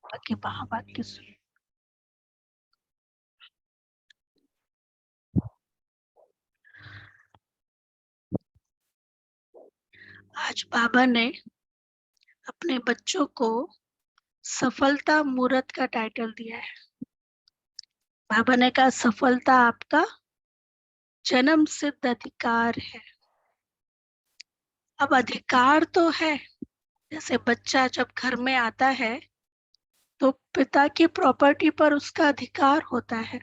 बाकी महावाक्य सुन। आज बाबा ने अपने बच्चों को सफलता मूर्त का टाइटल दिया है। बाबा ने कहा सफलता आपका जन्म सिद्ध अधिकार है। अब अधिकार तो है, जैसे बच्चा जब घर में आता है तो पिता की प्रॉपर्टी पर उसका अधिकार होता है,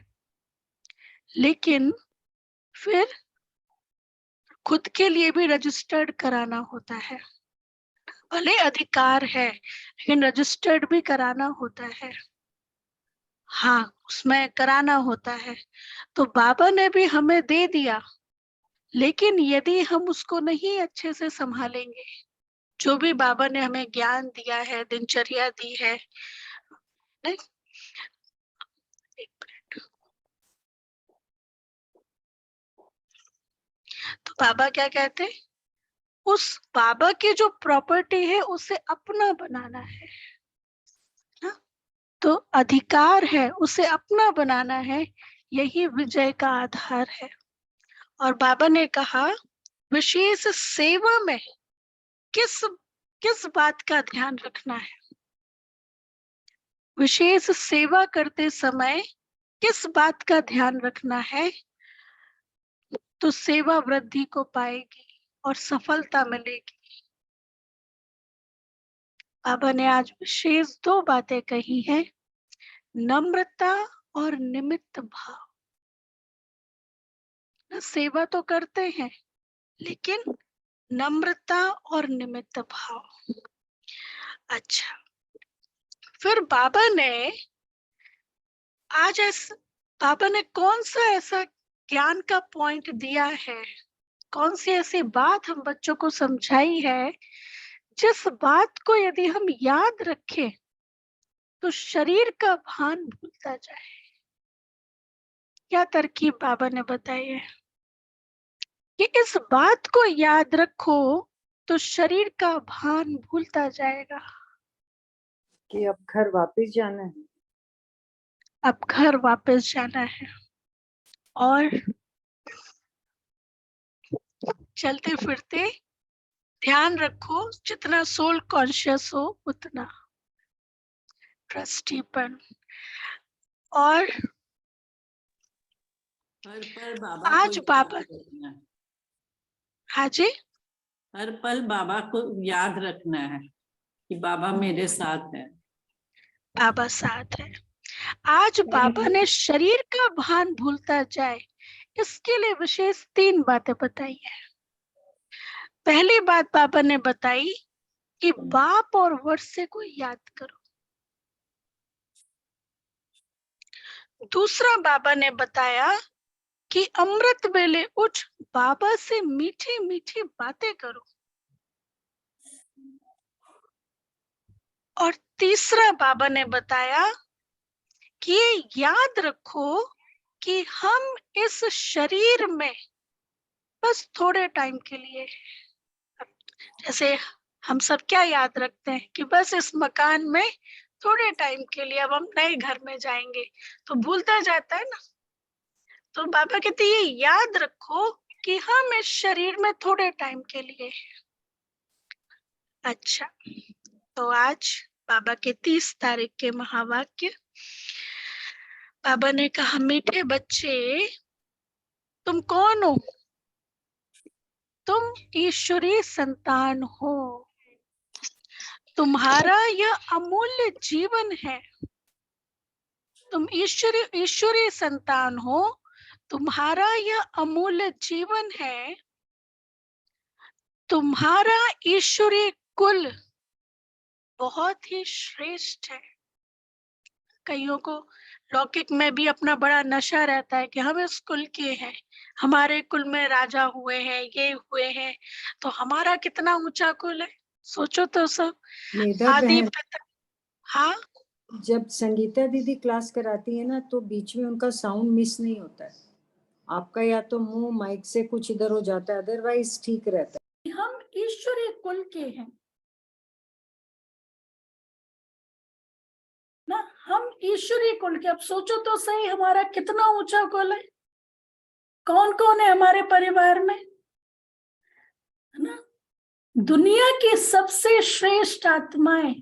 लेकिन फिर खुद के लिए भी रजिस्टर्ड कराना होता है। भले अधिकार है लेकिन रजिस्टर्ड भी कराना होता है। हाँ, उसमें कराना होता है। तो बाबा ने भी हमें दे दिया, लेकिन यदि हम उसको नहीं अच्छे से संभालेंगे, जो भी बाबा ने हमें ज्ञान दिया है, दिनचर्या दी है, नहीं? तो बाबा क्या कहते, उस बाबा की जो प्रॉपर्टी है उसे अपना बनाना है ना? तो अधिकार है, उसे अपना बनाना है, यही विजय का आधार है। और बाबा ने कहा विशेष सेवा में किस किस बात का ध्यान रखना है। विशेष सेवा करते समय किस बात का ध्यान रखना है, तो सेवा वृद्धि को पाएगी और सफलता मिलेगी। बाबा ने आज विशेष 2 बातें कही हैं, नम्रता और निमित्त भाव। सेवा तो करते हैं, लेकिन नम्रता और निमित्त भाव। अच्छा, फिर बाबा ने आज बाबा ने कौन सा ऐसा ज्ञान का पॉइंट दिया है, कौन सी ऐसी बात हम बच्चों को समझाई है, जिस बात को यदि हम याद रखें तो शरीर का भान भूलता जाए। क्या तरकीब बाबा ने बताई है कि इस बात को याद रखो तो शरीर का भान भूलता जाएगा। कि अब घर वापस जाना है। अब घर वापस जाना है और चलते फिरते ध्यान रखो, जितना सोल कॉन्शियस हो उतना ट्रस्टीपन। और हर पल बाबा को आज बाबा, याद रखना है। हाँ जी, हर पल बाबा को याद रखना है कि बाबा मेरे साथ है। बाबा साथ है। आज बाबा ने शरीर का भान भूलता जाए, इसके लिए विशेष 3 बातें बताई है। पहली बात बाबा ने बताई कि बाप और वर्षे को याद करो। दूसरा बाबा ने बताया कि अमृत वेले उठ बाबा से मीठी मीठी बातें करो। और तीसरा बाबा ने बताया कि ये याद रखो कि हम इस शरीर में बस थोड़े टाइम के लिए, जैसे हम सब क्या याद रखते हैं कि बस इस मकान में थोड़े टाइम के लिए, अब हम नए घर में जाएंगे, तो भूलता जाता है ना। तो बाबा कहते ये याद रखो कि हम इस शरीर में थोड़े टाइम के लिए। अच्छा, तो आज बाबा के 30 तारीख के महावाक्य। बाबा ने कहा मीठे बच्चे, तुम कौन हो? तुम ईश्वरीय संतान हो। तुम्हारा यह अमूल्य जीवन है। तुम ईश्वरीय संतान हो, तुम्हारा यह अमूल्य जीवन है। तुम्हारा ईश्वरीय कुल बहुत ही श्रेष्ठ है। कईयों को लौकिक में भी अपना बड़ा नशा रहता है कि हम इस कुल के हैं, हमारे कुल में राजा हुए हैं, ये हुए हैं, तो हमारा कितना ऊंचा कुल है। सोचो तो सब। आदि पिता, हाँ, जब संगीता दीदी क्लास कराती है ना, तो बीच में उनका साउंड मिस नहीं होता है। आपका या तो मुंह माइक से कुछ इधर हो जाता है, अदरवाइज ठीक रहता है। हम ईश्वरीय कुल के हैं। ईश्वरीय कुल के, अब सोचो तो सही, हमारा कितना ऊंचा कुल है, कौन कौन है हमारे परिवार में, है ना? दुनिया की सबसे श्रेष्ठ आत्माएं,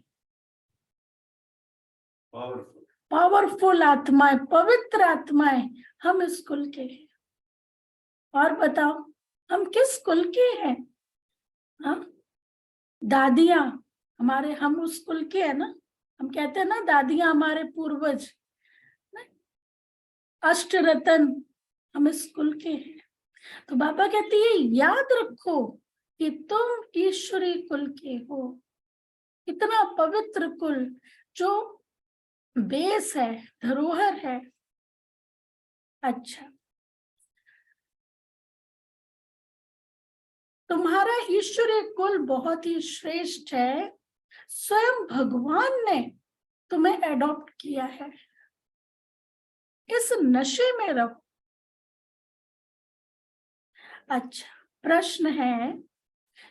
पावरफुल आत्माएं, पवित्र आत्माएं, हम इस कुल के हैं। और बताओ हम किस कुल के हैं? हाँ, दादियां हमारे, हम उस कुल के हैं ना। हम कहते हैं ना दादियां हमारे पूर्वज, अष्ट रतन, हम इस कुल के हैं। तो बाबा कहती है याद रखो कि तुम ईश्वरी कुल के हो, इतना पवित्र कुल जो बेस है, धरोहर है। अच्छा, तुम्हारा ईश्वरीय कुल बहुत ही श्रेष्ठ है, स्वयं भगवान ने तुम्हें एडॉप्ट किया है। इस नशे में रहो। अच्छा, प्रश्न है,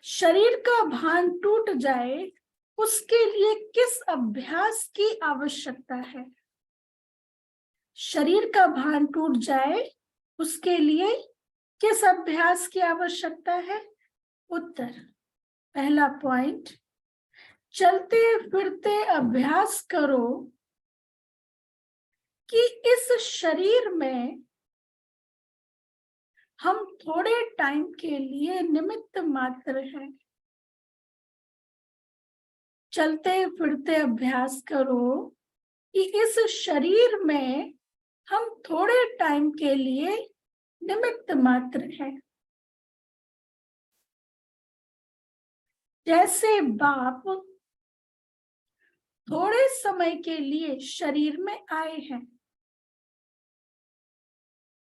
शरीर का भान टूट जाए उसके लिए किस अभ्यास की आवश्यकता है? शरीर का भान टूट जाए उसके लिए किस अभ्यास की आवश्यकता है? उत्तर, पहला पॉइंट, चलते फिरते अभ्यास करो कि इस शरीर में हम थोड़े टाइम के लिए निमित्त मात्र हैं। चलते फिरते अभ्यास करो कि इस शरीर में हम थोड़े टाइम के लिए निमित्त मात्र हैं। जैसे बाप थोड़े समय के लिए शरीर में आए हैं,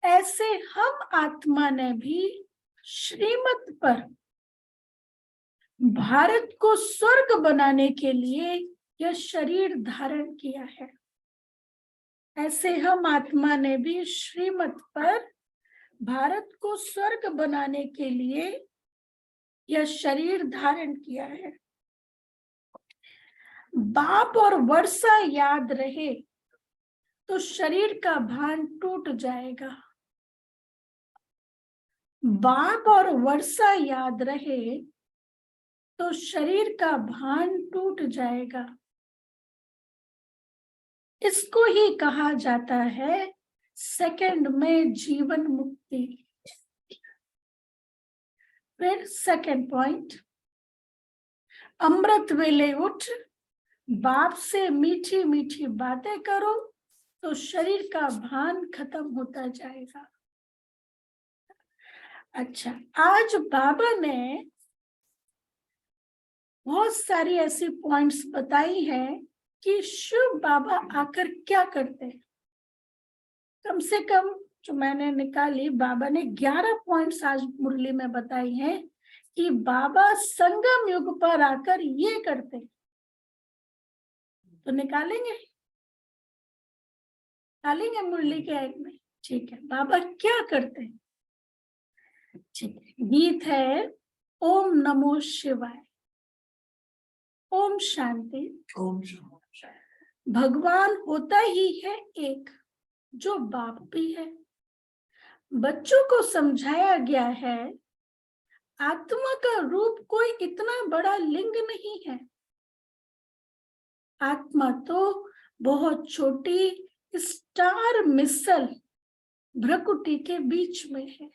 ऐसे हम आत्मा ने भी श्रीमत पर भारत को स्वर्ग बनाने के लिए यह शरीर धारण किया है। ऐसे हम आत्मा ने भी श्रीमत पर भारत को स्वर्ग बनाने के लिए यह शरीर धारण किया है। बाप और वर्षा याद रहे तो शरीर का भान टूट जाएगा। बाप और वर्षा याद रहे तो शरीर का भान टूट जाएगा। इसको ही कहा जाता है सेकंड में जीवन मुक्ति। फिर सेकंड पॉइंट, अमृत वेले उठ बाप से मीठी मीठी बातें करो तो शरीर का भान खत्म होता जाएगा। अच्छा, आज बाबा ने बहुत सारी ऐसी पॉइंट्स बताई हैं कि शिव बाबा आकर क्या करते हैं। कम से कम जो मैंने निकाली, बाबा ने 11 पॉइंट्स आज मुरली में बताई हैं कि बाबा संगम युग पर आकर ये करते हैं। तो निकालेंगे मुरली के एक में। ठीक है, बाबा क्या करते हैं? ठीक है, गीत है ओम नमो शिवाय। ओम शांति। ओम शांति। भगवान होता ही है एक, जो बाप भी है। बच्चों को समझाया गया है आत्मा का रूप कोई इतना बड़ा लिंग नहीं है। आत्मा तो बहुत छोटी स्टार मिसल भ्रकुटी के बीच में है।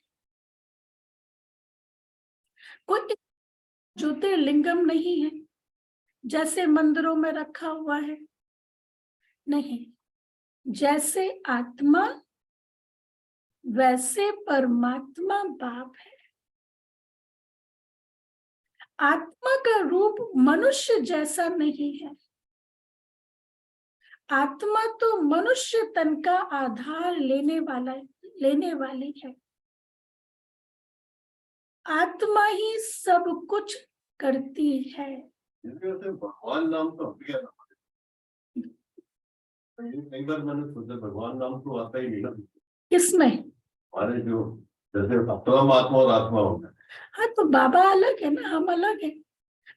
कोई ज्योतिर्लिंगम नहीं है जैसे मंदिरों में रखा हुआ है, नहीं। जैसे आत्मा वैसे परमात्मा बाप है। आत्मा का रूप मनुष्य जैसा नहीं है। आत्मा तो मनुष्य तन का आधार लेने वाली है। आत्मा ही सब कुछ करती है। भगवान नाम तो कई बार मैंने सोचा भगवान नाम तो आता ही नहीं ना किसमें? हमारे जो जैसे परमात्मा और आत्मा होगा। हाँ, तो बाबा अलग है ना, हम अलग है,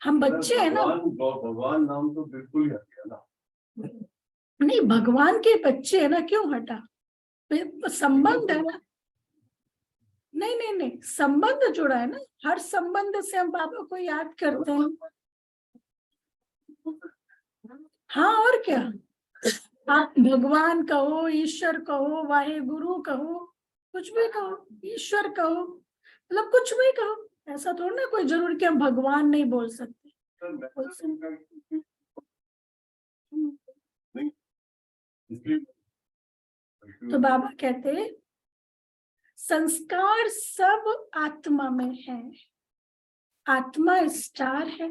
हम बच्चे हैं ना। भगवान नाम तो बिल्कुल ही आ गया ना। नहीं, भगवान के बच्चे है ना, क्यों हटा? संबंध है ना। नहीं नहीं नहीं, संबंध जुड़ा है ना, हर संबंध से हम बाबा को याद करते हैं। हाँ, और क्या? आप भगवान कहो, ईश्वर कहो, वाहे गुरु कहो, कुछ भी कहो, ईश्वर कहो, मतलब कुछ भी कहो, ऐसा थोड़ा ना कोई जरूरी कि हम भगवान नहीं बोल सकते। तो बाबा कहते संस्कार सब आत्मा में है, आत्मा स्टार है,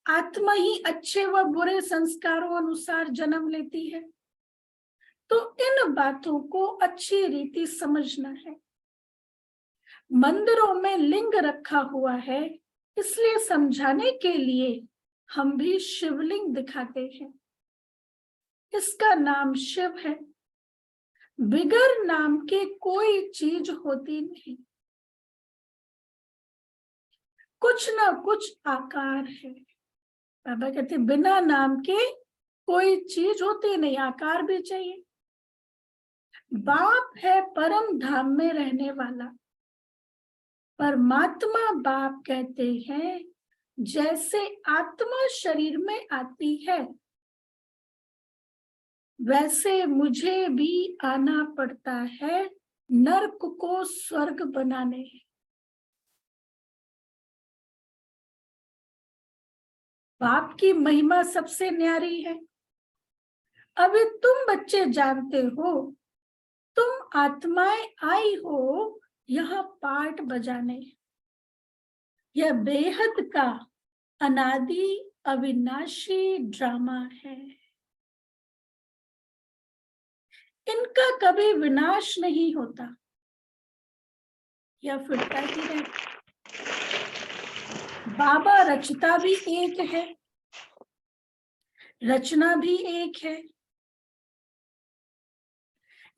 आत्मा ही अच्छे व बुरे संस्कारों अनुसार जन्म लेती है। तो इन बातों को अच्छी रीति समझना है। मंदिरों में लिंग रखा हुआ है, इसलिए समझाने के लिए हम भी शिवलिंग दिखाते हैं। इसका नाम शिव है। बिगर नाम के कोई चीज होती नहीं, कुछ ना कुछ आकार है। बाबा कहते बिना नाम के कोई चीज होती नहीं, आकार भी चाहिए। बाप है परम धाम में रहने वाला। परमात्मा बाप कहते हैं जैसे आत्मा शरीर में आती है, वैसे मुझे भी आना पड़ता है नर्क को स्वर्ग बनाने। बाप की महिमा सबसे न्यारी है। अभी तुम बच्चे जानते हो, तुम आत्माएं आई हो यहाँ पाठ बजाने। यह बेहद का अनादि अविनाशी ड्रामा है। इनका कभी विनाश नहीं होता, यह फिरता ही रहता। बाबा रचता भी एक है, रचना भी एक है।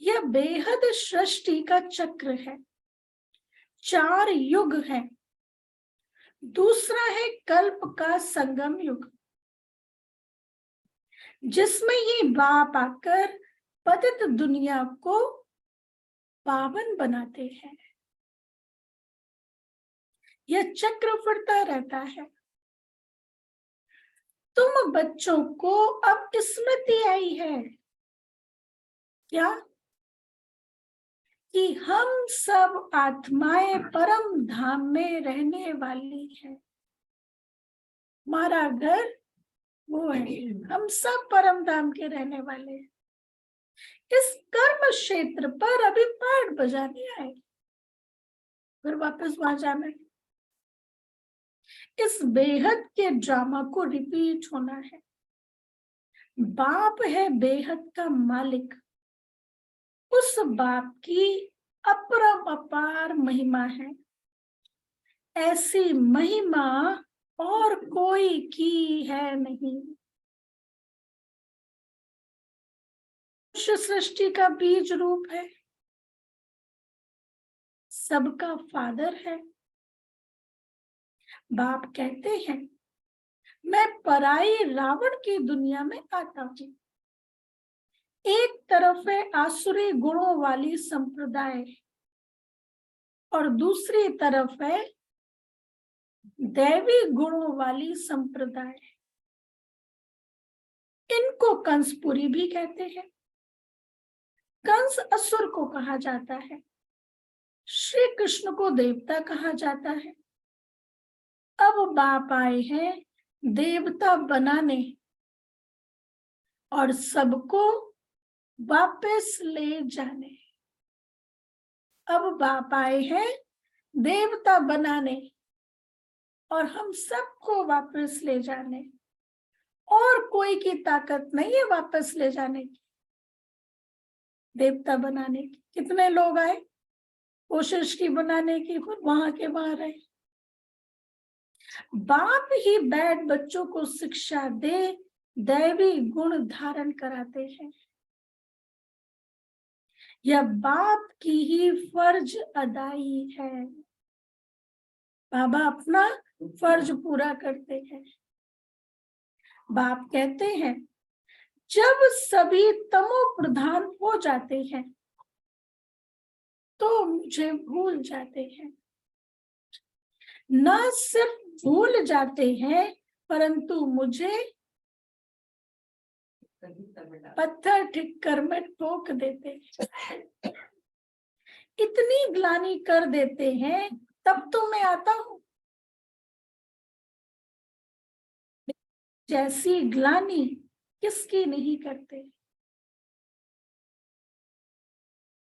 यह बेहद सृष्टि का चक्र है। 4 युग है। दूसरा है कल्प का संगम युग, जिसमें ये बाप आकर पतित दुनिया को पावन बनाते हैं। यह चक्र फिरता रहता है। तुम बच्चों को अब स्मृति आई है क्या, कि हम सब आत्माएं परम धाम में रहने वाली हैं। हमारा घर वो है, हम सब परम धाम के रहने वाले हैं। इस कर्म क्षेत्र पर अभी पाठ बजाने आए, फिर वापस वहां जाना है। इस बेहद के ड्रामा को रिपीट होना है। बाप है बेहद का मालिक। उस बाप की अपरम अपार महिमा है। ऐसी महिमा और कोई की है नहीं। सृष्टि का बीज रूप है, सबका फादर है। बाप कहते हैं मैं पराई रावण की दुनिया में आता हूं। एक तरफ है आसुरी गुणों वाली संप्रदाय और दूसरी तरफ है दैवी गुणों वाली संप्रदाय। इनको कंसपुरी भी कहते हैं। कंस असुर को कहा जाता है, श्री कृष्ण को देवता कहा जाता है। अब बाप आए हैं देवता बनाने और सबको वापस ले जाने। अब बाप आए हैं देवता बनाने और हम सबको वापस ले जाने। और कोई की ताकत नहीं है वापस ले जाने की, देवता बनाने की। कितने लोग आए, कोशिश की बनाने की, वहां के वहां रहे। बाप ही बैठ बच्चों को शिक्षा दे दैवी गुण धारण कराते हैं। यह बाप की ही फर्ज अदाई है। बाबा अपना फर्ज पूरा करते हैं। बाप कहते हैं जब सभी तमो प्रधान हो जाते हैं तो मुझे भूल जाते हैं। न सिर्फ भूल जाते हैं परंतु मुझे पत्थर ठिक्कर में ठोक देते हैं। इतनी ग्लानि कर देते हैं तब तो मैं आता हूं। जैसी ग्लानि किसकी नहीं करते।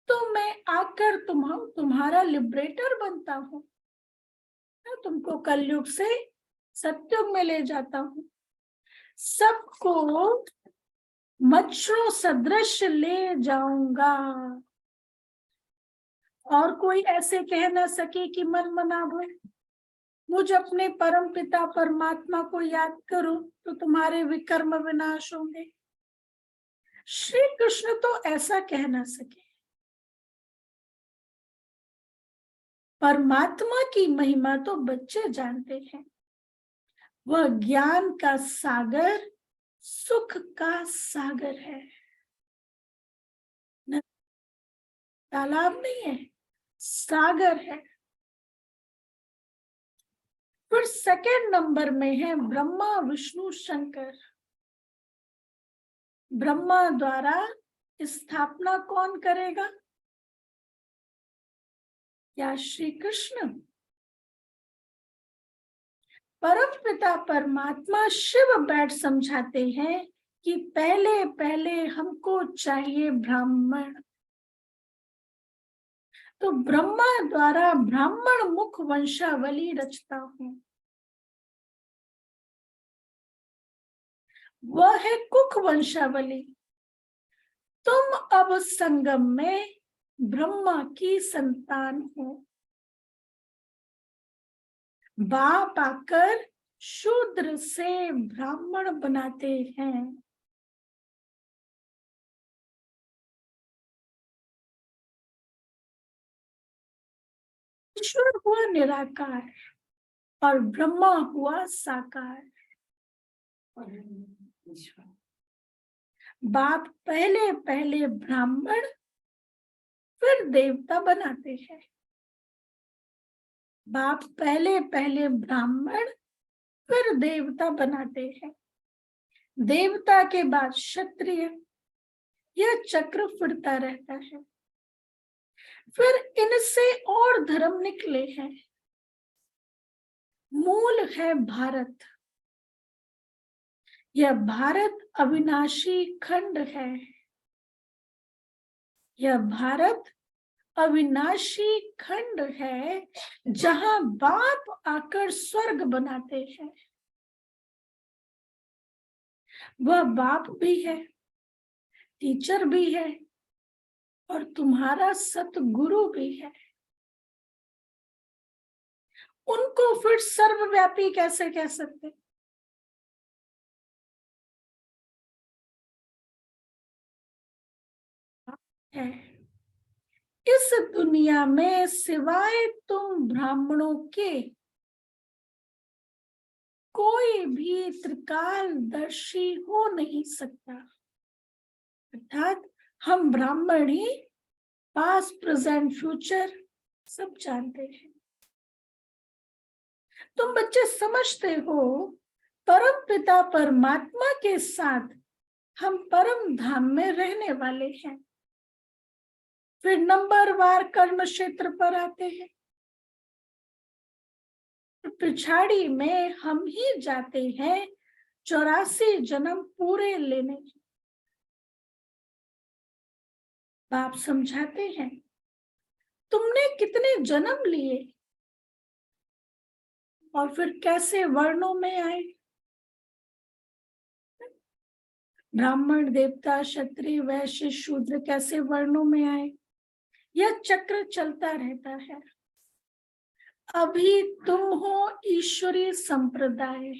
तो मैं आकर तुम्हारा लिबरेटर बनता हूं। मैं तुमको कलयुग से सत्युग में ले जाता हूं। सबको मच्छरों सदृश ले जाऊंगा और कोई ऐसे कह ना सके कि मन मना भय। मुझ अपने परम पिता परमात्मा को याद करो तो तुम्हारे विकर्म विनाश होंगे। श्री कृष्ण तो ऐसा कह ना सके। परमात्मा की महिमा तो बच्चे जानते हैं। वह ज्ञान का सागर, सुख का सागर है। तालाब नहीं है, सागर है। फिर सेकंड नंबर में है ब्रह्मा विष्णु शंकर। ब्रह्मा द्वारा स्थापना कौन करेगा? क्या श्री कृष्ण? परम पिता परमात्मा शिव बैठ समझाते हैं कि पहले पहले हमको चाहिए ब्राह्मण। तो ब्रह्मा द्वारा ब्राह्मण मुख वंशावली रचता हूं। वह है कुख वंशावली। तुम अब संगम में ब्रह्मा की संतान हो। बाप आकर शूद्र से ब्राह्मण बनाते हैं। ईश्वर हुआ निराकार और ब्रह्मा हुआ साकार। बाप पहले पहले ब्राह्मण फिर देवता बनाते हैं। बाप पहले पहले ब्राह्मण फिर देवता बनाते हैं। देवता के बाद क्षत्रिय। यह चक्र फिरता रहता है। फिर इनसे और धर्म निकले हैं। मूल है भारत। यह भारत अविनाशी खंड है। यह भारत अविनाशी खंड है जहां बाप आकर स्वर्ग बनाते हैं। वह बाप भी है, टीचर भी है और तुम्हारा सतगुरु भी है। उनको फिर सर्वव्यापी कैसे कह सकते? है इस दुनिया में सिवाय तुम ब्राह्मणों के कोई भी त्रिकालदर्शी हो नहीं सकता। अर्थात हम ब्राह्मण ही पास्ट प्रेजेंट फ्यूचर सब जानते हैं। तुम बच्चे समझते हो परम पिता परमात्मा के साथ हम परम धाम में रहने वाले हैं। फिर नंबरवार कर्म क्षेत्र पर आते हैं। पिछाड़ी में हम ही जाते हैं 84 जन्म पूरे लेने। बाप समझाते हैं तुमने कितने जन्म लिए और फिर कैसे वर्णों में आए। ब्राह्मण देवता क्षत्रिय वैश्य शूद्र कैसे वर्णों में आए। यह चक्र चलता रहता है। अभी तुम हो ईश्वरीय संप्रदाय।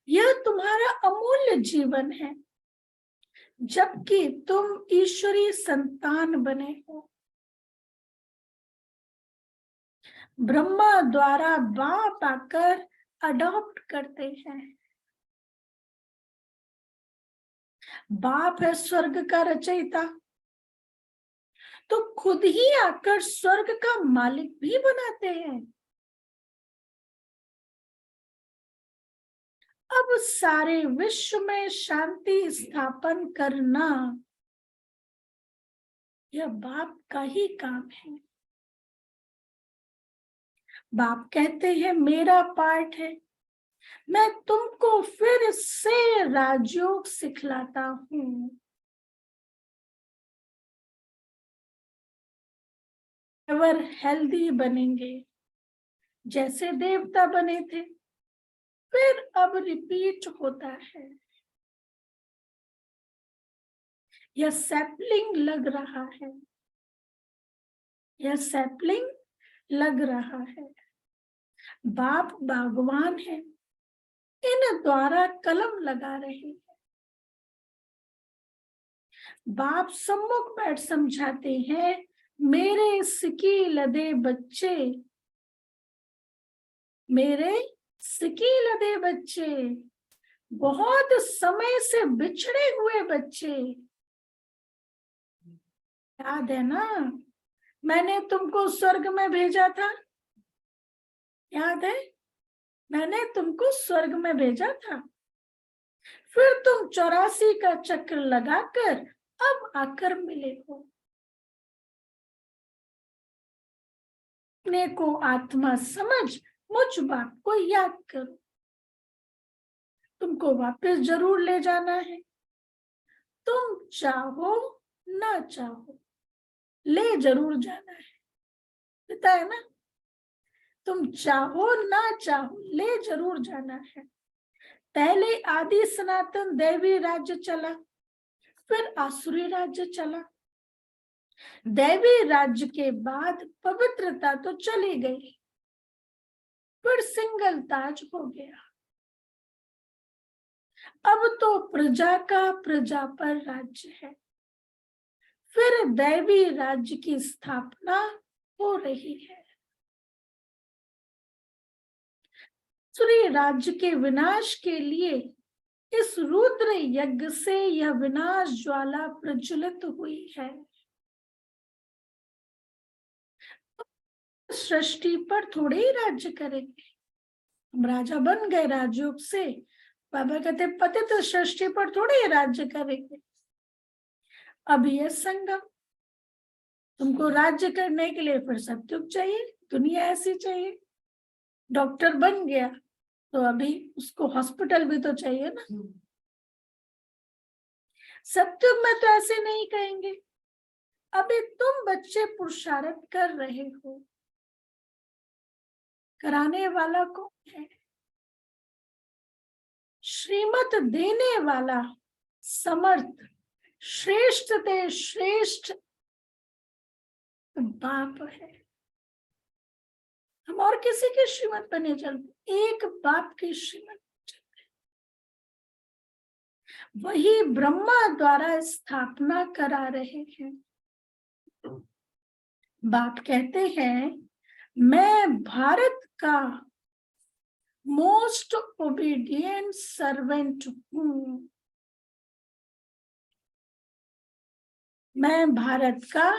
यह तुम्हारा अमूल्य जीवन है जबकि तुम ईश्वरीय संतान बने हो। ब्रह्मा द्वारा बाप आकर अडॉप्ट करते हैं। बाप है स्वर्ग का रचयिता, तो खुद ही आकर स्वर्ग का मालिक भी बनाते हैं। अब सारे विश्व में शांति स्थापन करना यह बाप का ही काम है। बाप कहते हैं मेरा पाठ है, मैं तुमको फिर से राजयोग सिखलाता हूं। एवर हेल्दी बनेंगे जैसे देवता बने थे। फिर अब रिपीट होता है। यह सैपलिंग लग रहा है, यह सैपलिंग लग रहा है। बाप बागवान है, इन द्वारा कलम लगा रहे हैं। बाप सम्मुख बैठ समझाते हैं, मेरे सिकी लदे बच्चे, मेरे सिकी लदे बच्चे, बहुत समय से बिछड़े हुए बच्चे, याद है ना मैंने तुमको स्वर्ग में भेजा था, याद है मैंने तुमको स्वर्ग में भेजा था। फिर तुम 84 का चक्र लगाकर अब आकर मिले हो। अपने को आत्मा समझ मुझ बाप को याद करो। तुमको वापस जरूर ले जाना है, तुम चाहो ना चाहो ले जरूर जाना है, पता है ना। तुम चाहो ना चाहो ले जरूर जाना है। पहले आदि सनातन दैवी राज्य चला, फिर आसुरी राज्य चला। दैवी राज्य के बाद पवित्रता तो चली गई, फिर सिंगल ताज हो गया। अब तो प्रजा का प्रजा पर राज्य है। फिर दैवी राज्य की स्थापना हो रही है। आसुरी राज्य के विनाश के लिए इस रुद्र यज्ञ से यह विनाश ज्वाला प्रज्वलित हुई है। सृष्टि पर थोड़े ही राज्य करेंगे, हम राजा बन गए राजयोग से। बाबा कहते पतित सृष्टि पर थोड़े ही राज्य करेंगे। अब यह संगम, तुमको राज्य करने के लिए फिर सत्युग चाहिए, दुनिया ऐसी चाहिए। डॉक्टर बन गया तो अभी उसको हॉस्पिटल भी तो चाहिए ना। सत्युग में तो ऐसे नहीं कहेंगे। अभी तुम बच्चे पुरुषार्थ कर रहे हो, कराने वाला कौन है? श्रीमत देने वाला समर्थ श्रेष्ठ ते श्रेष्ठ बाप है। हम और किसी के श्रीमत बने चलते, एक बाप की श्रीमत चलते। वही ब्रह्मा द्वारा स्थापना करा रहे हैं। बाप कहते हैं मैं भारत का मोस्ट ओबीडियंट सर्वेंट हूं। मैं भारत का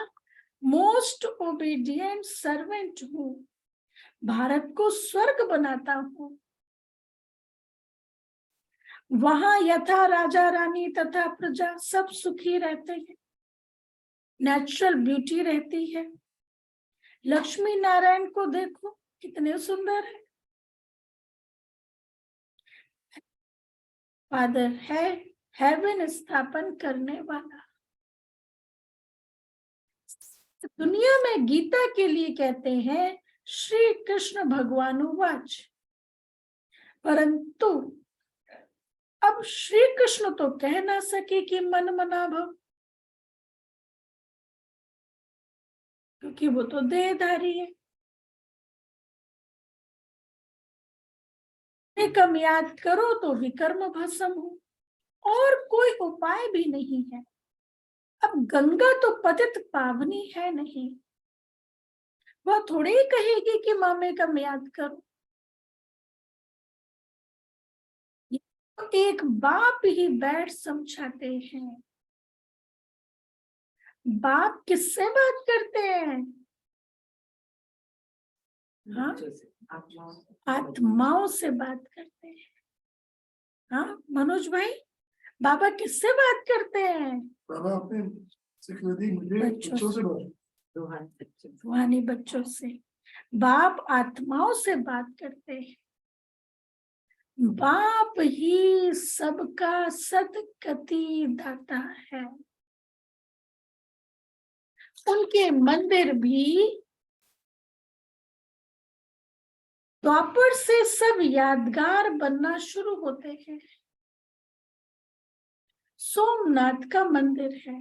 मोस्ट ओबीडियंट सर्वेंट हूं। भारत को स्वर्ग बनाता हूं। वहां यथा राजा रानी तथा प्रजा सब सुखी रहते हैं, नेचुरल ब्यूटी रहती है। लक्ष्मी नारायण को देखो कितने सुंदर है। फादर है हेवन स्थापन करने वाला। दुनिया में गीता के लिए कहते हैं श्री कृष्ण भगवान वाच, परंतु अब श्री कृष्ण तो कह ना सके कि मन मना भव, क्योंकि वो तो देहधारी है। कम याद करो तो विकर्म भस्म हो, और कोई उपाय भी नहीं है। अब गंगा तो पतित पावनी है नहीं, वह थोड़ी ही कहेगी कि मामे कम याद करो। एक बाप ही बैठ समझाते हैं। बाप किससे बात करते हैं? हाँ, आत्माओं से बात करते हैं। हाँ मनोज भाई, बाबा किससे बात करते हैं? बाबा अपने बच्चों से रूहानी बच्चों से। बाप आत्माओं से बात करते हैं। बाप ही सबका सदगति दाता है। उनके मंदिर भी द्वापर से सब यादगार बनना शुरू होते हैं। सोमनाथ का मंदिर है,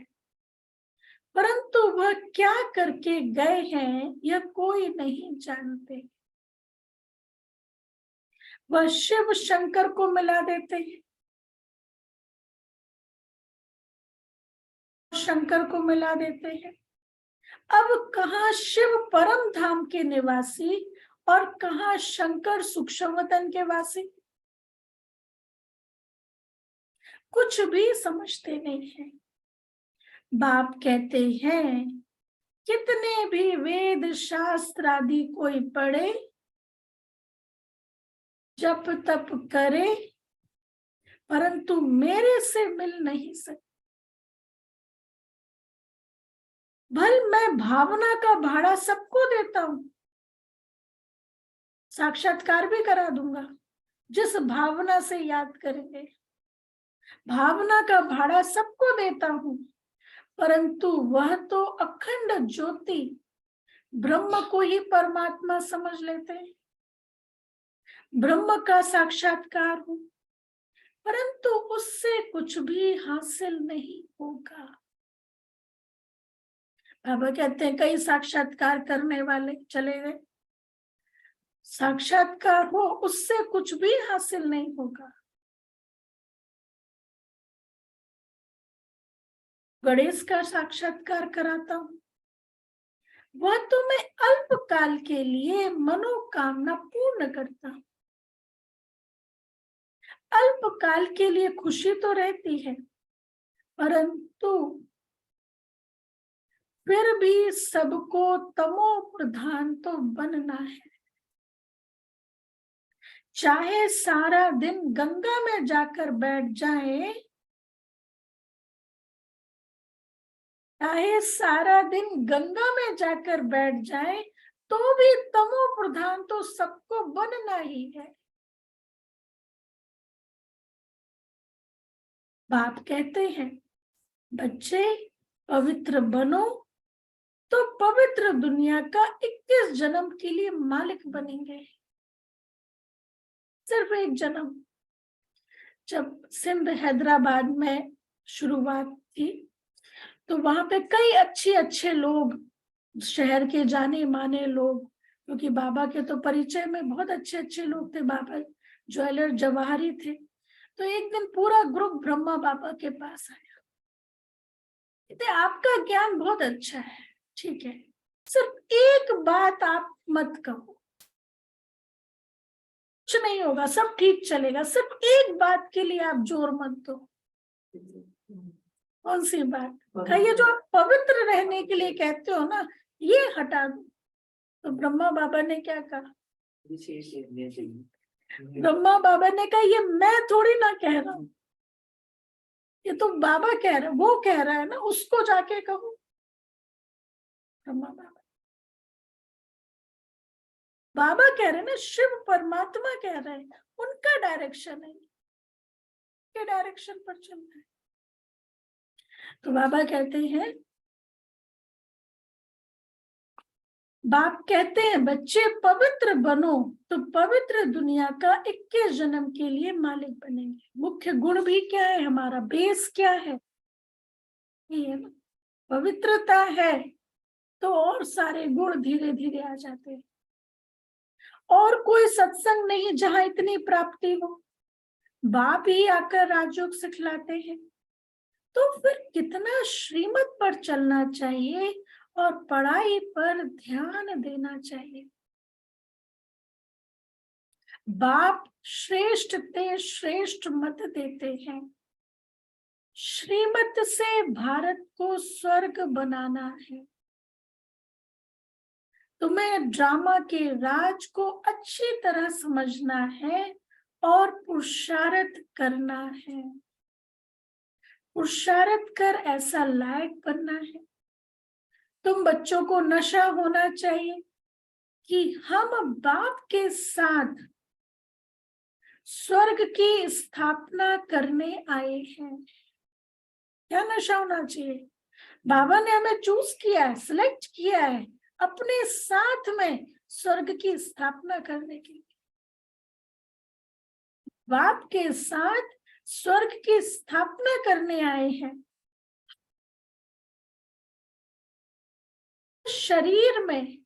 परंतु वह क्या करके गए हैं यह कोई नहीं जानते। वह शिव शंकर को मिला देते हैं, शंकर को मिला देते हैं। अब कहाँ शिव परम धाम के निवासी और कहाँ शंकर सूक्ष्म वतन के वासी, कुछ भी समझते नहीं है। बाप कहते हैं कितने भी वेद शास्त्र आदि कोई पढ़े, जप तप करे, परंतु मेरे से मिल नहीं सकते। भल मैं भावना का भाड़ा सबको देता हूं, साक्षात्कार भी करा दूंगा जिस भावना से याद करेंगे। भावना का भाड़ा सबको देता हूं, परंतु वह तो अखंड ज्योति ब्रह्म को ही परमात्मा समझ लेते हैं। ब्रह्म का साक्षात्कार हो, परंतु उससे कुछ भी हासिल नहीं होगा। बाबा कहते हैं कई साक्षात्कार करने वाले चले गए, साक्षात्कार हो उससे कुछ भी हासिल नहीं होगा। गणेश का साक्षात्कार कराता हूं, वह तो मैं अल्प काल के लिए मनोकामना पूर्ण करता हूं। अल्प काल के लिए खुशी तो रहती है, परंतु फिर भी सबको तमो प्रधान तो बनना है। चाहे सारा दिन गंगा में जाकर बैठ जाए, चाहे सारा दिन गंगा में जाकर बैठ जाए, तो भी तमो प्रधान तो सबको बनना ही है। बाप कहते हैं बच्चे पवित्र बनो तो पवित्र दुनिया का 21 जन्म के लिए मालिक बनेंगे। सिर्फ एक जन्म। जब सिंध हैदराबाद में शुरुआत थी तो वहां पे कई अच्छे लोग, शहर के जाने माने लोग, क्योंकि बाबा के तो परिचय में बहुत अच्छे लोग थे। बाबा ज्वेलर जवाहरी थे। तो एक दिन पूरा ग्रुप ब्रह्मा बाबा के पास आया। कहते आपका ज्ञान बहुत अच्छा है, ठीक है, सिर्फ एक बात आप मत कहो, कुछ नहीं होगा, सब ठीक चलेगा, सिर्फ एक बात के लिए आप जोर मत दो। कौन सी बात? ये जो आप पवित्र रहने के लिए कहते हो ना, ये हटा दो। तो ब्रह्मा बाबा ने क्या कहा? ब्रह्मा बाबा ने कहा ये मैं थोड़ी ना कह रहा हूं, ये तो बाबा कह रहा है, वो कह रहा है ना, उसको जाके कहो। ब्रह्मा बाबा कह रहे हैं ना, शिव परमात्मा कह रहे हैं, उनका डायरेक्शन है, के डायरेक्शन पर चलना है। तो बाबा कहते हैं, बाप कहते हैं बच्चे पवित्र बनो तो पवित्र दुनिया का 21 जन्म के लिए मालिक बनेंगे। मुख्य गुण भी क्या है हमारा, बेस क्या है? ये है ना, पवित्रता है तो और सारे गुण धीरे धीरे आ जाते हैं। और कोई सत्संग नहीं जहां इतनी प्राप्ति हो। बाप ही आकर राजयोग सिखलाते हैं। तो फिर कितना श्रीमत पर चलना चाहिए और पढ़ाई पर ध्यान देना चाहिए। बाप श्रेष्ठ ते श्रेष्ठ मत देते हैं। श्रीमत से भारत को स्वर्ग बनाना है। तुम्हें ड्रामा के राज को अच्छी तरह समझना है और पुरुषार्थ करना है। पुरुषार्थ कर ऐसा लायक बनना है। तुम बच्चों को नशा होना चाहिए कि हम बाप के साथ स्वर्ग की स्थापना करने आए हैं। क्या नशा होना चाहिए? बाबा ने हमें चूज किया है, सिलेक्ट किया है अपने साथ में स्वर्ग की स्थापना करने के लिए। बाप के साथ स्वर्ग की स्थापना करने आए हैं। शरीर में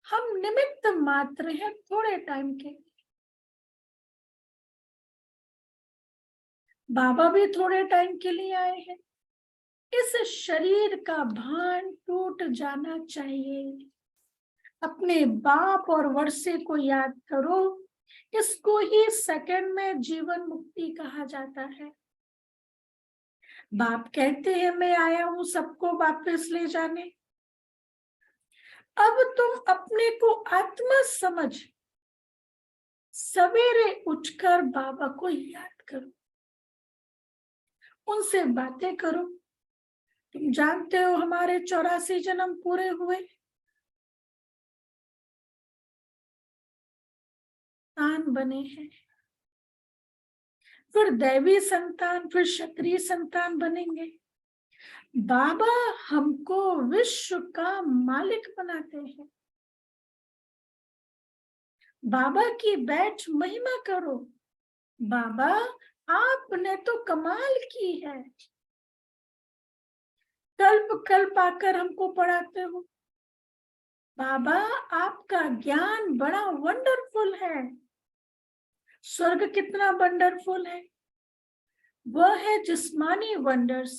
हम निमित्त मात्र हैं थोड़े टाइम के। बाबा भी थोड़े टाइम के लिए आए हैं। इस शरीर का भान टूट जाना चाहिए। अपने बाप और वर्षे को याद करो। इसको ही सेकंड में जीवन मुक्ति कहा जाता है। बाप कहते हैं मैं आया हूं सबको वापस ले जाने। अब तुम अपने को आत्मा समझ सवेरे उठकर बाबा को याद करो, उनसे बातें करो। तुम जानते हो हमारे 84 जन्म पूरे हुए, संतान बने हैं, फिर दैवी संतान, फिर क्षत्रिय संतान बनेंगे। बाबा हमको विश्व का मालिक बनाते हैं। बाबा की बैठ महिमा करो। बाबा आपने तो कमाल की है, कल्प कल्प आकर हमको पढ़ाते हो। बाबा आपका ज्ञान बड़ा वंडरफुल है। स्वर्ग कितना वंडरफुल है। वह है जिस्मानी वंडर्स,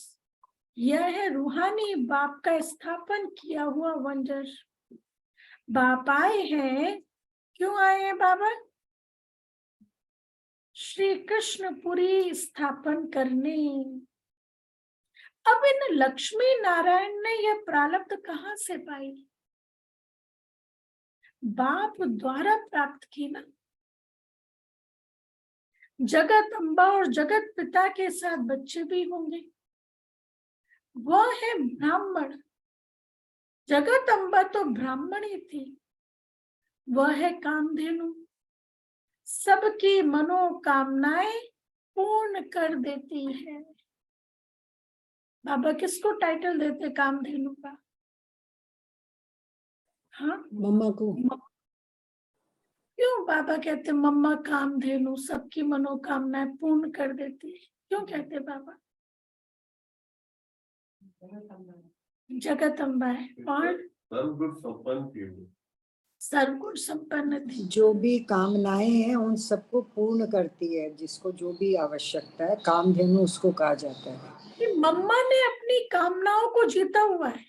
यह है रूहानी बाप का स्थापन किया हुआ वंडर। बाप आए हैं, क्यों आए हैं बाबा? श्री कृष्णपुरी स्थापन करने। अब इन लक्ष्मी नारायण ने यह प्रारब्ध कहां से पाई? बाप द्वारा प्राप्त की ना। जगत अम्बा और जगत पिता के साथ बच्चे भी होंगे। वह है ब्राह्मण। जगत अम्बा तो ब्राह्मण ही थी। वह है कामधेनु, सबकी मनोकामनाएं पूर्ण कर देती है। बाबा किसको टाइटल देते कामधेनु का? हाँ, मम्मा को। क्यों बाबा कहते मम्मा कामधेनु सबकी मनोकामनाएं पूर्ण कर देती है? क्यों कहते बाबा? जगत अम्बा है और सर्वगुण संपन्न थी। सर्वगुण संपन्न थी। जो भी कामनाएं हैं उन सबको पूर्ण करती है। जिसको जो भी आवश्यकता है, कामधेनु उसको कहा जाता है। कि मम्मा ने अपनी कामनाओं को जीता हुआ है।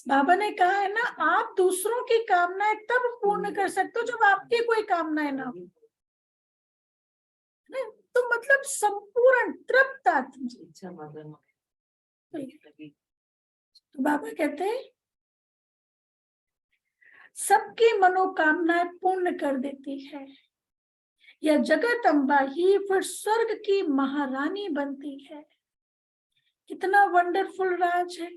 बाबा ने कहा है ना, आप दूसरों की कामनाएं तब पूर्ण कर सकते हो जब आपकी कोई कामनाएं ना हो। तो मतलब संपूर्ण तृप्त आत्मा। तो बाबा कहते हैं सबकी मनोकामनाएं पूर्ण कर देती है। यह जगत अम्बा ही फिर स्वर्ग की महारानी बनती है। कितना वंडरफुल राज है।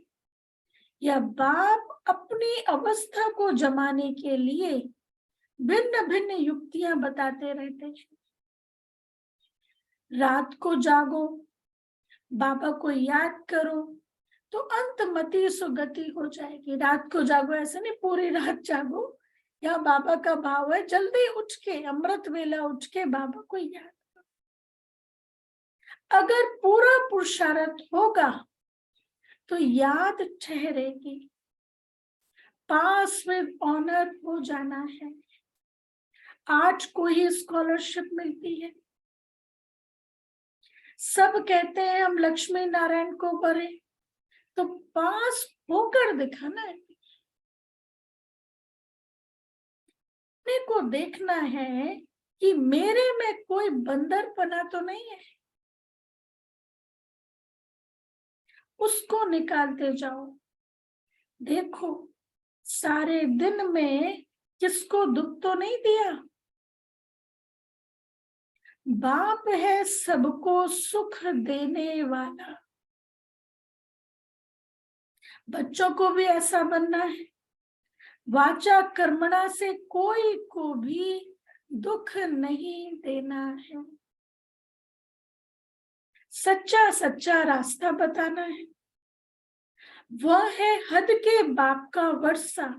यह बाप अपनी अवस्था को जमाने के लिए भिन्न भिन्न युक्तियां बताते रहते हैं। रात को जागो, बाबा को याद करो तो अंतमति सुगति हो जाएगी। रात को जागो ऐसे नहीं पूरी रात जागो। यह बाबा का भाव है, जल्दी उठ के अमृत वेला उठ के बाबा को याद करो। अगर पूरा पुरुषार्थ होगा तो याद ठहरेगी। पास विद ऑनर हो जाना है। 8 को ही स्कॉलरशिप मिलती है। सब कहते हैं हम लक्ष्मी नारायण को भरे, तो पास होकर दिखाना है। अपने को देखना है कि मेरे में कोई बंदरपना तो नहीं है, उसको निकालते जाओ। देखो सारे दिन में किसको दुख तो नहीं दिया। बाप है सबको सुख देने वाला। बच्चों को भी ऐसा बनना है। वाचा कर्मणा से कोई को भी दुख नहीं देना है। सच्चा सच्चा रास्ता बताना है। वह है हद के बाप का वर्षा,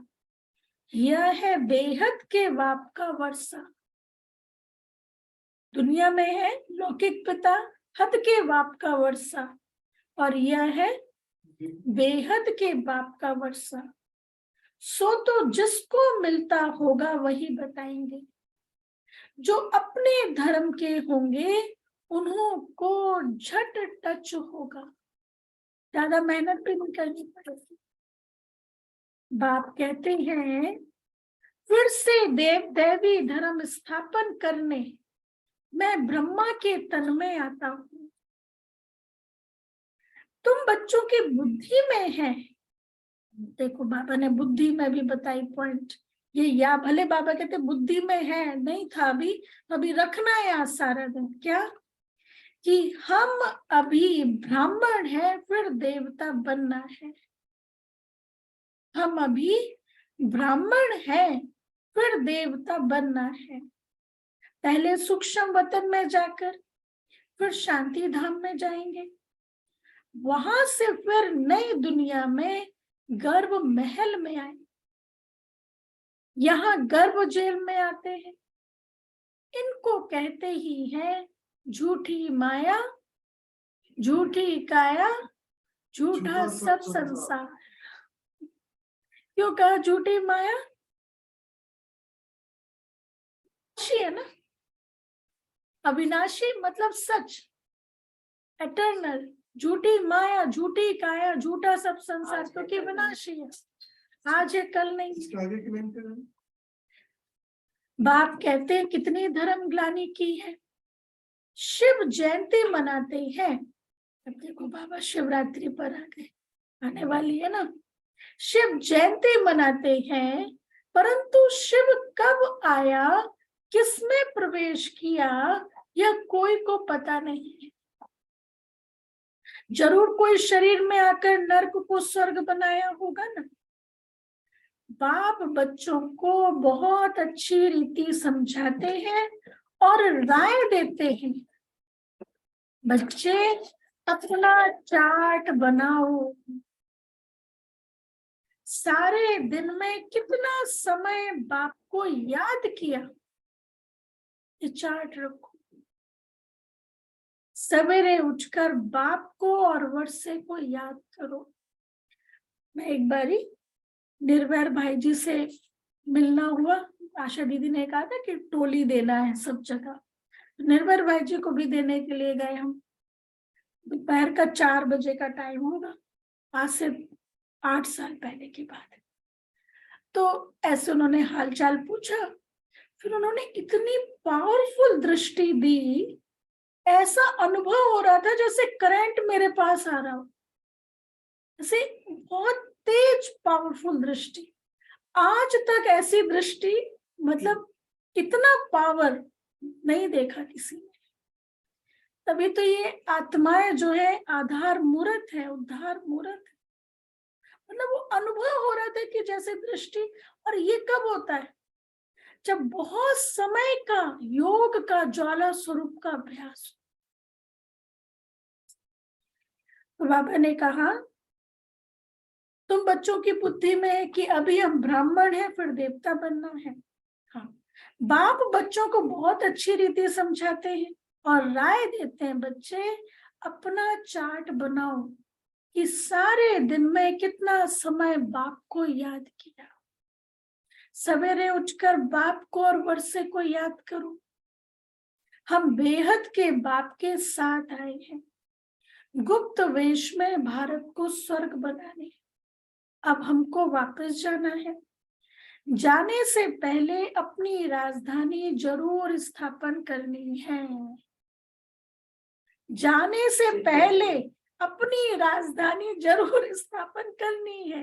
यह है बेहद के बाप का वर्षा। दुनिया में है लौकिक पिता हद के बाप का वर्षा, और यह है बेहद के बाप का वर्षा। सो तो जिसको मिलता होगा वही बताएंगे। जो अपने धर्म के होंगे उन्हों को झट टच होगा, ज्यादा मेहनत भी नहीं करनी पड़ेगी। बाप कहते हैं फिर से देव दैवी धर्म स्थापन करने मैं ब्रह्मा के तन में आता हूं। तुम बच्चों की बुद्धि में है। देखो बाबा ने बुद्धि में भी बताई पॉइंट ये, या भले बाबा कहते बुद्धि में है, नहीं था अभी रखना है आज सारा दिन। क्या कि हम अभी ब्राह्मण हैं फिर देवता बनना है। हम अभी ब्राह्मण हैं फिर देवता बनना है। पहले सूक्ष्म वतन में जाकर फिर शांति धाम में जाएंगे, वहां से फिर नई दुनिया में गर्भ महल में आए। यहाँ गर्भ जेल में आते हैं। इनको कहते ही है झूठी माया, झूठी काया, झूठा सब संसार। क्यों कहा झूठी माया? है ना, अविनाशी मतलब सच, एटर्नल। झूठी माया, झूठी काया, झूठा सब संसार, क्योंकि विनाशी है, आज है कल नहीं। इसके आगे की लाइन क्या है? बाप कहते हैं कितनी धर्म ग्लानि की है। शिव जयंती मनाते हैं। अब देखो बाबा शिवरात्रि पर आ गए, आने वाली है ना। शिव जयंती मनाते हैं, परंतु शिव कब आया, किसमें प्रवेश किया, यह कोई को पता नहीं है। जरूर कोई शरीर में आकर नर्क को स्वर्ग बनाया होगा ना। बाप बच्चों को बहुत अच्छी रीति समझाते हैं और राय देते हैं। बच्चे अपना चार्ट बनाओ। सारे दिन में कितना समय बाप को याद किया, ये चार्ट रखो। सवेरे उठकर बाप को और वर्षे को याद करो। मैं एक बारी निर्भर भाई जी से मिलना हुआ। आशा दीदी ने कहा था कि टोली देना है सब जगह, निर्भर भाई जी को भी देने के लिए गए हम। दोपहर का 4 बजे का टाइम होगा, आज से 8 साल पहले की बात है। तो ऐसे उन्होंने हालचाल पूछा, फिर उन्होंने इतनी पावरफुल दृष्टि दी, ऐसा अनुभव हो रहा था जैसे करंट मेरे पास आ रहा हो, ऐसे बहुत तेज पावरफुल दृष्टि। आज तक ऐसी दृष्टि, मतलब इतना पावर नहीं देखा किसी ने। तभी तो ये आत्माएं जो है आधार मूर्त है, उद्धार मूर्त है। मतलब वो अनुभव हो रहा था कि जैसे दृष्टि। और ये कब होता है? जब बहुत समय का योग का ज्वाला स्वरूप का अभ्यास। तो बाबा ने कहा तुम बच्चों की बुद्धि में है कि अभी हम ब्राह्मण हैं फिर देवता बनना है। हाँ, बाप बच्चों को बहुत अच्छी रीति समझाते हैं और राय देते हैं, बच्चे अपना चार्ट बनाओ कि सारे दिन में कितना समय बाप को याद किया। सवेरे उठकर बाप को और वर्षे को याद करो। हम बेहद के बाप के साथ आए हैं, गुप्त वेश में भारत को स्वर्ग बनाने। अब हमको वापस जाना है। जाने से पहले अपनी राजधानी जरूर स्थापन करनी है। जाने से पहले अपनी राजधानी जरूर स्थापन करनी है।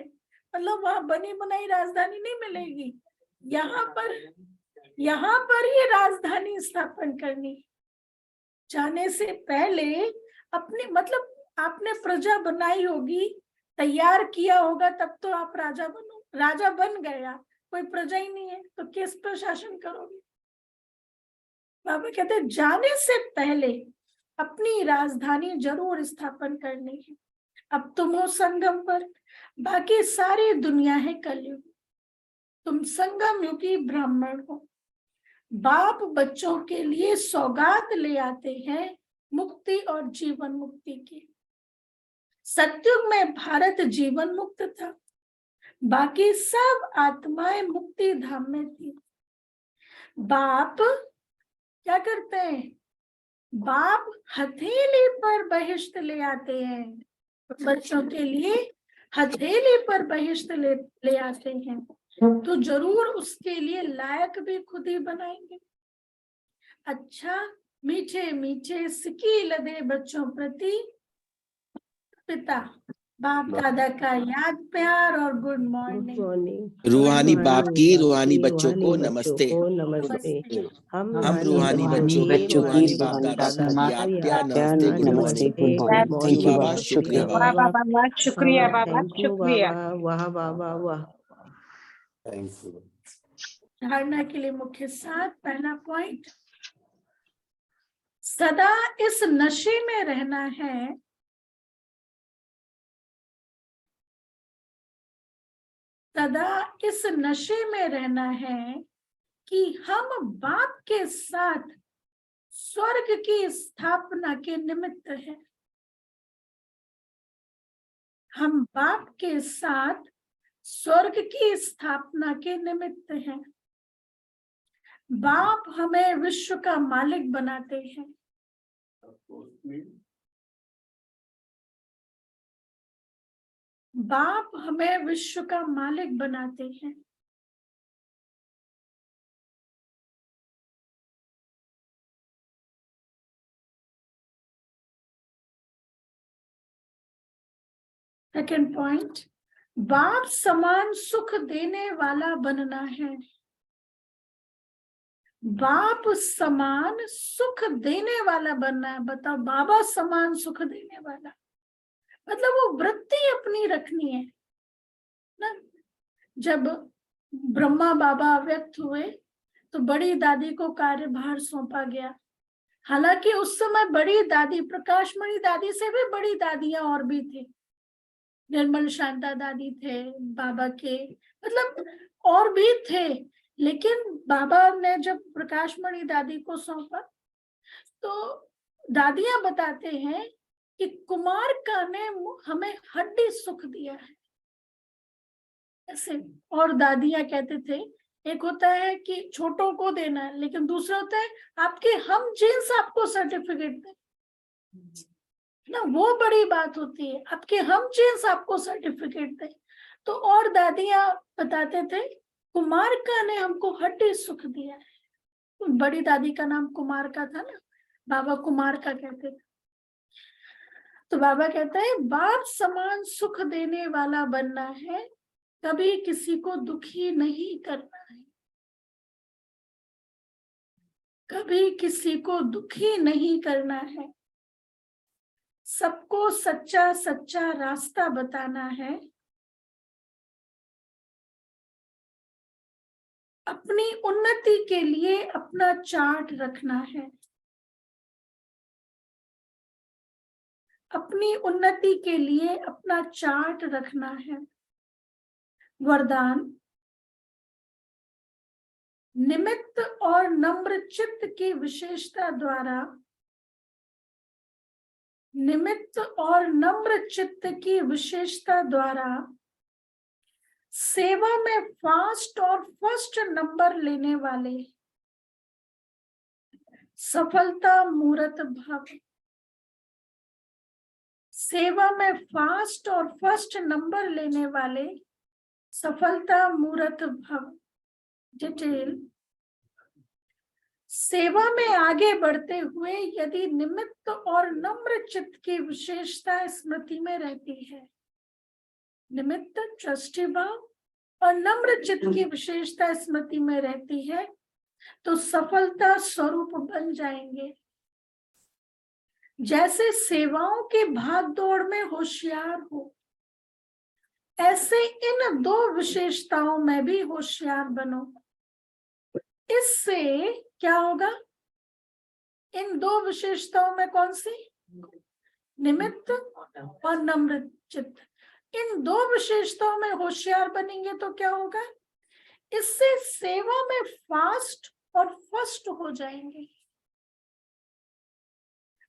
मतलब वहां बनी बनाई राजधानी नहीं मिलेगी, यहाँ पर ही राजधानी स्थापन करनी। जाने से पहले अपनी, मतलब आपने प्रजा बनाई होगी, तैयार किया होगा, तब तो आप राजा बन गया। कोई प्रजा ही नहीं है तो किस पर शासन करोगे? बाबा कहते हैं जाने से पहले अपनी राजधानी जरूर स्थापन करनी है। अब तुम हो संगम पर, बाकी सारी दुनिया है कलयुग। तुम संगम युगी ब्राह्मण हो। बाप बच्चों के लिए सौगात ले आते हैं मुक्ति और जीवन मुक्ति की। सतयुग में भारत जीवन मुक्त था, बाकी सब आत्माएं मुक्ति धाम में थी। बाप क्या करते हैं? बाप हथेली पर बहिष्ट ले आते हैं, बच्चों के लिए हथेली पर बहिष्ट ले आते हैं, तो जरूर उसके लिए लायक भी खुद ही बनाएंगे। अच्छा मीठे मीठे सिकील दे बच्चों प्रति पिता बाप दादा का याद प्यार और गुड मॉर्निंग। रूहानी बाप की रूहानी बच्चों को नमस्ते। नमस्ते। हम रूहानी बच्चों को रूहानी बाप दादा का याद प्यार नमस्ते गुड मॉर्निंग। थैंक यू बाबा, शुक्रिया वाह बाबा। बाबा, शुक्रिया बाबा, थैंक यू शुक्रिया। बाबा, वाह बाबा वाह। Thank you. धारणा के लिए मुख्य साथ, पहला पॉइंट, सदा इस नशे में रहना है सदा इस नशे में रहना है कि हम बाप के साथ स्वर्ग की स्थापना के निमित्त है। हम बाप के साथ स्वर्ग की स्थापना के निमित्त हैं। बाप हमें विश्व का मालिक बनाते हैं। बाप हमें विश्व का मालिक बनाते हैं। सेकेंड पॉइंट, बाप समान सुख देने वाला बनना है। बाप समान सुख देने वाला बनना है। बताओ, बाबा समान सुख देने वाला मतलब वो वृत्ति अपनी रखनी है ना। जब ब्रह्मा बाबा व्यक्त हुए तो बड़ी दादी को कार्यभार सौंपा गया। हालांकि उस समय बड़ी दादी, प्रकाशमणि दादी से भी बड़ी दादियां और भी थे, निर्मल शांता दादी थे बाबा के, मतलब और भी थे। लेकिन बाबा ने जब प्रकाशमणि दादी को सौंपा तो दादियां बताते हैं कि कुमार का ने हमें हड्डी सुख दिया है ऐसे। और दादियां कहते थे, एक होता है कि छोटों को देना है, लेकिन दूसरा होता है आपके हम जीन्स आपको सर्टिफिकेट दें ना, वो बड़ी बात होती है। आपके हम जीन्स आपको सर्टिफिकेट दें। तो और दादियां बताते थे कुमार का ने हमको हड्डी सुख दिया है। बड़ी दादी का नाम कुमार का था ना, बाबा कुमार का कहते थे। तो बाबा कहता है बाप समान सुख देने वाला बनना है, कभी किसी को दुखी नहीं करना है। कभी किसी को दुखी नहीं करना है। सबको सच्चा सच्चा रास्ता बताना है। अपनी उन्नति के लिए अपना चार्ट रखना है। अपनी उन्नति के लिए अपना चार्ट रखना है। वरदान, निमित्त और नम्र चित्त की विशेषता द्वारा, निमित्त और नम्र चित्त की विशेषता द्वारा सेवा में फास्ट और फर्स्ट नंबर लेने वाले सफलता मूर्त भव। सेवा में फास्ट और फर्स्ट नंबर लेने वाले सफलता मूर्त भव। डिटेल। सेवा में आगे बढ़ते हुए यदि निमित्त और नम्र चित्त की विशेषता स्मृति में रहती है, निमित्त ट्रस्टी भाव और नम्र चित्त की विशेषता स्मृति में रहती है, तो सफलता स्वरूप बन जाएंगे। जैसे सेवाओं की भाग दौड़ में होशियार हो, ऐसे इन दो विशेषताओं में भी होशियार बनो। इससे क्या होगा? इन दो विशेषताओं में कौन सी? निमित्त और नम्र चित्त। इन दो विशेषताओं में होशियार बनेंगे तो क्या होगा? इससे सेवा में फास्ट और फर्स्ट हो जाएंगे।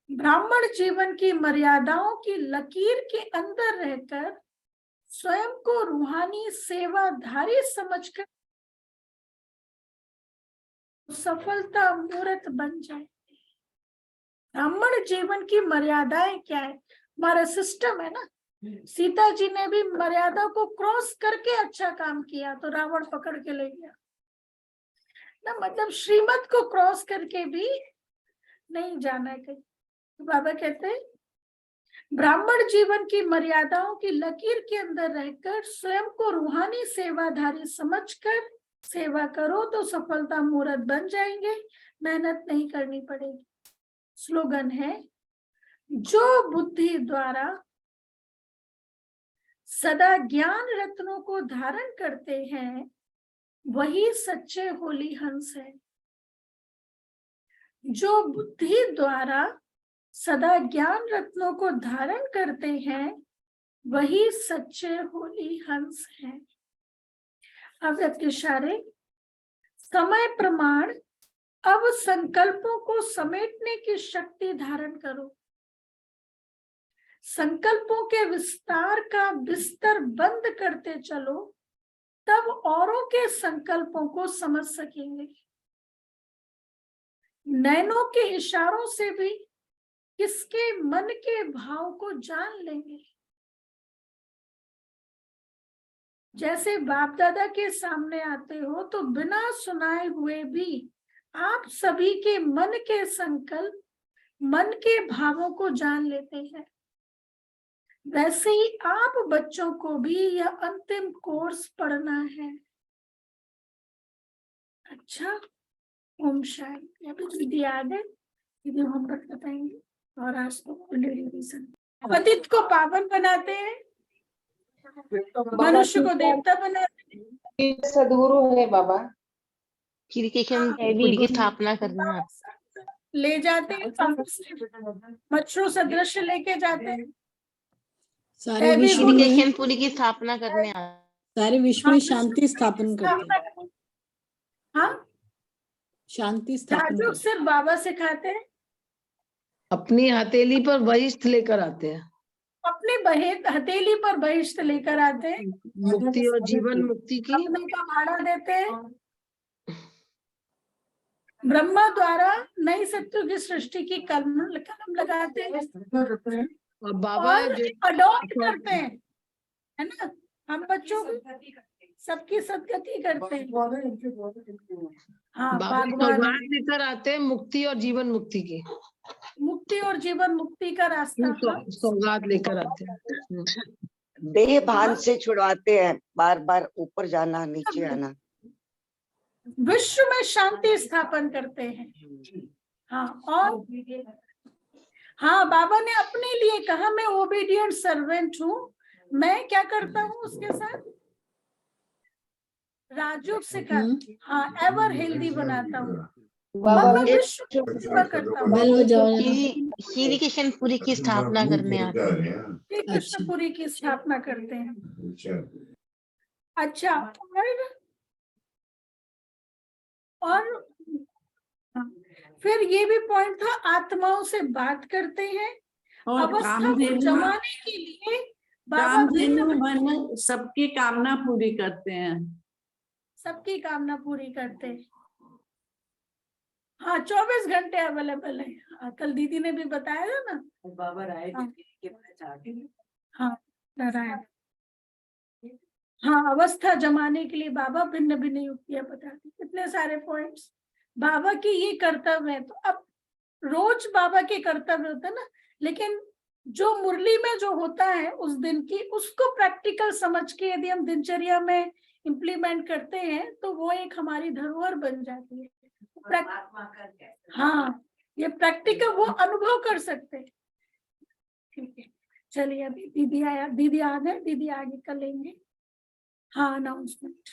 ब्राह्मण जीवन की मर्यादाओं की लकीर के अंदर रहकर स्वयं को रूहानी सेवाधारी समझकर सफलता मूर्त बन जाए। ब्राह्मण जीवन की मर्यादाएं क्या है? हमारा सिस्टम है ना। सीता जी ने भी मर्यादा को क्रॉस करके अच्छा काम किया तो रावण पकड़ के ले गया ना, मतलब श्रीमत को क्रॉस करके भी नहीं जाना है कहीं। तो बाबा कहते हैं ब्राह्मण जीवन की मर्यादाओं की लकीर के अंदर रहकर स्वयं को रूहानी सेवाधारी समझकर सेवा करो तो सफलता मूर्त बन जाएंगे, मेहनत नहीं करनी पड़ेगी। स्लोगन है, जो बुद्धि द्वारा सदा ज्ञान रत्नों को धारण करते हैं वही सच्चे होली हंस है। जो बुद्धि द्वारा सदा ज्ञान रत्नों को धारण करते हैं वही सच्चे होली हंस है। अव्यक्त इशारे। समय प्रमाण अब संकल्पों को समेटने की शक्ति धारण करो। संकल्पों के विस्तार का बिस्तर बंद करते चलो, तब औरों के संकल्पों को समझ सकेंगे। नैनों के इशारों से भी किसके मन के भाव को जान लेंगे। जैसे बाप दादा के सामने आते हो तो बिना सुनाए हुए भी आप सभी के मन के संकल्प, मन के भावों को जान लेते हैं। वैसे ही आप बच्चों को भी यह अंतिम कोर्स पढ़ना है। अच्छा, ओम शांति। अभी दीदी आ गए, दीदी होमवर्क बताएंगे। और आज तो रिवीजन। पतित को पावन बनाते हैं, मनुष्य को देवता बनाते हैं। सदगुरु है बाबा। पूरी की स्थापना करना, ले जाते हैं, मच्छरों सदृश लेके जाते हैं। सारे विश्व में पूरी की स्थापना करने, सारे विश्व में शांति स्थापन करते हैं। हाँ, शांति स्थापन करते हैं। सिर्फ बाबा सिखाते हैं। अपनी हथेली पर बहिष्ठ लेकर आते हैं। अपने हथेली पर बहिष्ठ लेकर आते हैं। मुक्ति और जीवन मुक्ति की अपने का भाड़ा देते हैं। ब्रह्मा द्वारा नई सत्यों की सृष्टि की कलम लगाते हैं और बाबा अडॉप्ट करते हैं, है ना। हम बच्चों को सबकी सदगति करते हैं। हाँ, बाबा लेकर आते हैं मुक्ति और जीवन मुक्ति की, मुक्ति और जीवन मुक्ति का रास्ता सौगात लेकर आते हैं। देह भान से छुड़वाते हैं, बार बार ऊपर जाना नीचे आना। विश्व में शांति स्थापन करते हैं। हाँ, और हाँ, बाबा ने अपने लिए कहा मैं ओबीडिएंट सर्वेंट हूँ। मैं क्या करता हूँ उसके साथ? राजयोग से हाँ, एवर हेल्दी बनाता हूँ। विश्व की सेवा करता हूँ। श्री कृष्णपुरी की स्थापना करने आते हैं। श्री कृष्णपुरी की स्थापना करते हैं। अच्छा, और फिर ये भी पॉइंट था, आत्माओं से बात करते हैं और अवस्था को जमाने के लिए बाबा सबकी कामना पूरी करते हैं। सबकी कामना पूरी करते हैं। हाँ, 24 घंटे अवेलेबल है। कल दीदी ने भी बताया था ना, बाबा राय हाँ, हाँ, अवस्था जमाने के लिए बाबा भिन्न भिन्न युक्तियां बताते। इतने सारे पॉइंट्स। बाबा की ये कर्तव्य है, तो अब रोज बाबा के कर्तव्य होते हैं ना, लेकिन जो मुरली में जो होता है उस दिन की, उसको प्रैक्टिकल समझ के यदि हम दिनचर्या में इम्प्लीमेंट करते हैं तो वो एक हमारी धरोहर बन जाती है। हाँ, ये प्रैक्टिकल वो अनुभव कर सकते हैं। ठीक है, चलिए अभी दीदी आ गए, दीदी आगे कर लेंगे। हाँ, अनाउंसमेंट।